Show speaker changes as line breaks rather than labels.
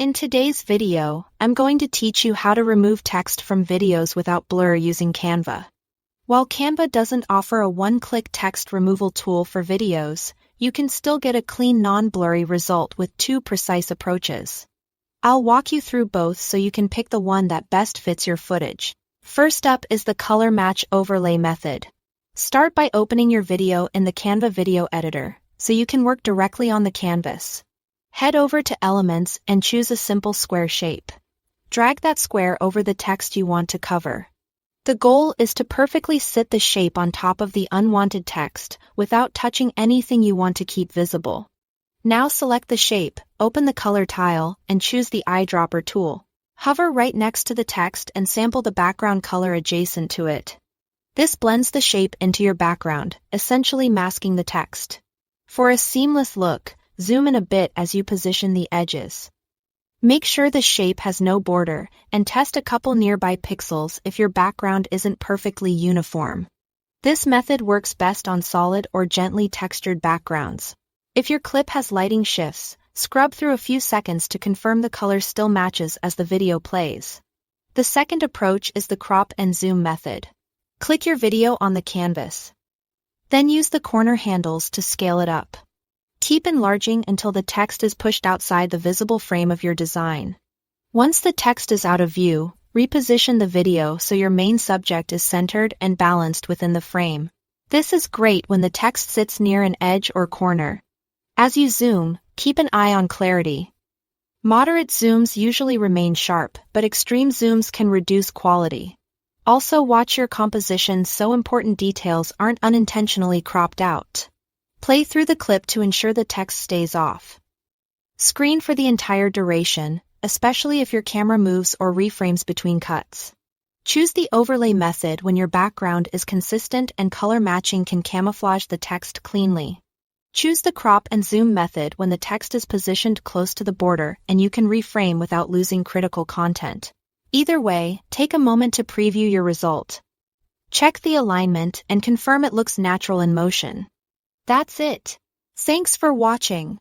In today's video, I'm going to teach you how to remove text from videos without blur using Canva. While Canva doesn't offer a one-click text removal tool for videos, you can still get a clean non-blurry result with two precise approaches. I'll walk you through both so you can pick the one that best fits your footage. First up is the color match overlay method. Start by opening your video in the Canva video editor, so you can work directly on the canvas. Head over to Elements and choose a simple square shape. Drag that square over the text you want to cover. The goal is to perfectly sit the shape on top of the unwanted text without touching anything you want to keep visible. Now select the shape, open the color tile, and choose the eyedropper tool. Hover right next to the text and sample the background color adjacent to it. This blends the shape into your background, essentially masking the text. For a seamless look, zoom in a bit as you position the edges. Make sure the shape has no border, and test a couple nearby pixels if your background isn't perfectly uniform. This method works best on solid or gently textured backgrounds. If your clip has lighting shifts, scrub through a few seconds to confirm the color still matches as the video plays. The second approach is the crop and zoom method. Click your video on the canvas. Then use the corner handles to scale it up. Keep enlarging until the text is pushed outside the visible frame of your design. Once the text is out of view, reposition the video so your main subject is centered and balanced within the frame. This is great when the text sits near an edge or corner. As you zoom, keep an eye on clarity. Moderate zooms usually remain sharp, but extreme zooms can reduce quality. Also watch your composition so important details aren't unintentionally cropped out. Play through the clip to ensure the text stays off. Screen for the entire duration, especially if your camera moves or reframes between cuts. Choose the overlay method when your background is consistent and color matching can camouflage the text cleanly. Choose the crop and zoom method when the text is positioned close to the border and you can reframe without losing critical content. Either way, take a moment to preview your result. Check the alignment and confirm it looks natural in motion. That's it. Thanks for watching.